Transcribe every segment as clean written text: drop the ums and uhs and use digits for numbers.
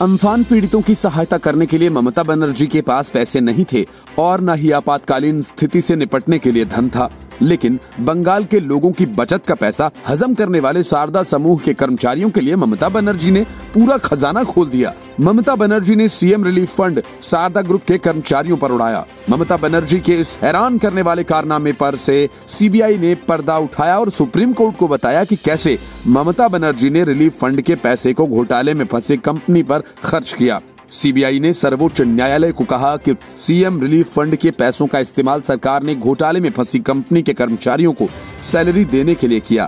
Amphan पीड़ितों की सहायता करने के लिए ममता बनर्जी के पास पैसे नहीं थे और न ही आपातकालीन स्थिति से निपटने के लिए धन था, लेकिन बंगाल के लोगों की बचत का पैसा हजम करने वाले शारदा समूह के कर्मचारियों के लिए ममता बनर्जी ने पूरा खजाना खोल दिया। ममता बनर्जी ने CM relief fund Saradha group के कर्मचारियों पर उड़ाया। ममता बनर्जी के इस हैरान करने वाले कारनामे पर से सीबीआई ने पर्दा उठाया और सुप्रीम कोर्ट को बताया कि कैसे ममता बनर्जी ने रिलीफ फंड के पैसे को घोटाले में फंसे कंपनी पर खर्च किया। सीबीआई ने सर्वोच्च न्यायालय को कहा कि सीएम रिलीफ फंड के पैसों का इस्तेमाल सरकार ने घोटाले में फंसी कंपनी के कर्मचारियों को सैलरी देने के लिए किया।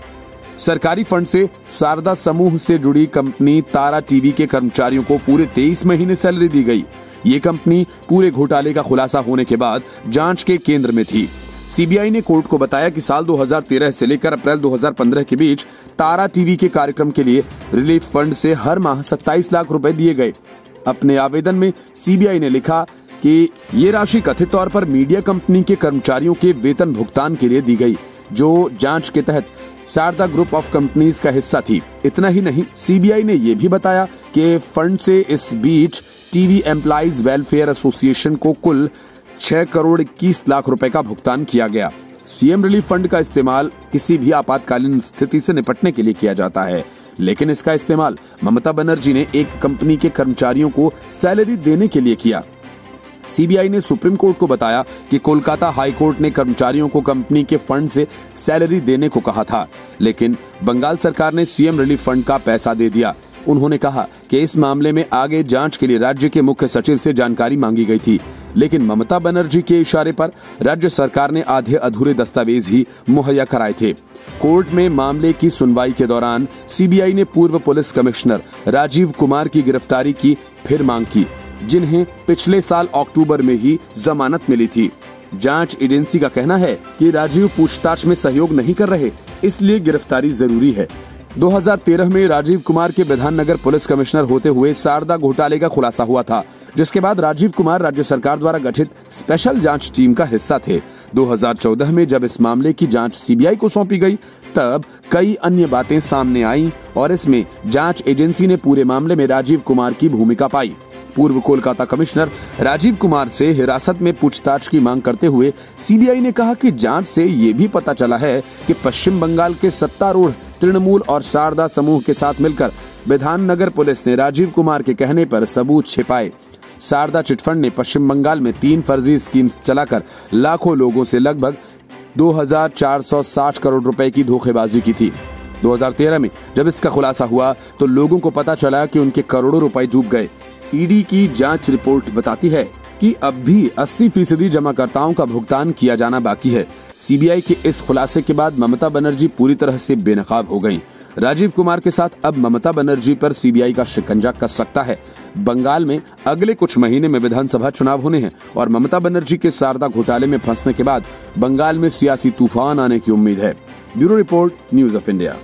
सरकारी फंड से शारदा समूह से जुड़ी कंपनी तारा टीवी के कर्मचारियों को पूरे 23 महीने सैलरी दी गई। ये कंपनी पूरे घोटाले का खुलासा होने के बाद जांच के केंद्र में थी। सीबीआई ने कोर्ट को बताया कि साल 2013 से लेकर अप्रैल 2015 के बीच तारा टीवी के कार्यक्रम के लिए रिलीफ फंड से हर माह 27 लाख रुपए दिए गए। अपने आवेदन में सीबीआई ने लिखा कि ये राशि कथित तौर पर मीडिया कंपनी के कर्मचारियों के वेतन भुगतान के लिए दी गई, जो जांच के तहत शारदा ग्रुप ऑफ कंपनीज का हिस्सा थी। इतना ही नहीं, सीबीआई ने ये भी बताया कि फंड से इस बीच टीवी एम्प्लॉइज वेलफेयर एसोसिएशन को कुल 6 करोड़ 21 लाख रुपए का भुगतान किया गया। सीएम रिलीफ फंड का इस्तेमाल किसी भी आपातकालीन स्थिति से निपटने के लिए किया जाता है, लेकिन इसका इस्तेमाल ममता बनर्जी ने एक कंपनी के कर्मचारियों को सैलरी देने के लिए किया। सीबीआई ने सुप्रीम कोर्ट को बताया कि कोलकाता हाई कोर्ट ने कर्मचारियों को कंपनी के फंड से सैलरी देने को कहा था, लेकिन बंगाल सरकार ने सीएम रिलीफ फंड का पैसा दे दिया। उन्होंने कहा कि इस मामले में आगे जांच के लिए राज्य के मुख्य सचिव से जानकारी मांगी गई थी, लेकिन ममता बनर्जी के इशारे पर राज्य सरकार ने आधे अधूरे दस्तावेज ही मुहैया कराए थे। कोर्ट में मामले की सुनवाई के दौरान सीबीआई ने पूर्व पुलिस कमिश्नर राजीव कुमार की गिरफ्तारी की फिर मांग की, जिन्हें पिछले साल अक्टूबर में ही जमानत मिली थी। जांच एजेंसी का कहना है कि राजीव पूछताछ में सहयोग नहीं कर रहे, इसलिए गिरफ्तारी जरूरी है। 2013 में राजीव कुमार के विधाननगर पुलिस कमिश्नर होते हुए शारदा घोटाले का खुलासा हुआ था, जिसके बाद राजीव कुमार राज्य सरकार द्वारा गठित स्पेशल जांच टीम का हिस्सा थे। 2014 में जब इस मामले की जांच सीबीआई को सौंपी गई, तब कई अन्य बातें सामने आईं और इसमें जांच एजेंसी ने पूरे मामले में राजीव कुमार की भूमिका पाई। पूर्व कोलकाता कमिश्नर राजीव कुमार से हिरासत में पूछताछ की मांग करते हुए सीबीआई ने कहा कि जांच से ये भी पता चला है कि पश्चिम बंगाल के सत्तारूढ़ तृणमूल और शारदा समूह के साथ मिलकर विधाननगर पुलिस ने राजीव कुमार के कहने पर सबूत छिपाए। शारदा चिटफंड ने पश्चिम बंगाल में 3 फर्जी स्कीम्स चलाकर लाखों लोगों से लगभग 2460 करोड़ रुपए की धोखेबाजी की थी। 2013 में जब इसका खुलासा हुआ तो लोगों को पता चला कि उनके करोड़ों रुपए डूब गए। ईडी की जांच रिपोर्ट बताती है कि अब भी 80% जमाकर्ताओं का भुगतान किया जाना बाकी है। सीबीआई के इस खुलासे के बाद ममता बनर्जी पूरी तरह से बेनकाब हो गयीं। राजीव कुमार के साथ अब ममता बनर्जी पर सीबीआई का शिकंजा कस सकता है। बंगाल में अगले कुछ महीने में विधानसभा चुनाव होने हैं और ममता बनर्जी के शारदा घोटाले में फंसने के बाद बंगाल में सियासी तूफान आने की उम्मीद है। Bureau report, news of India.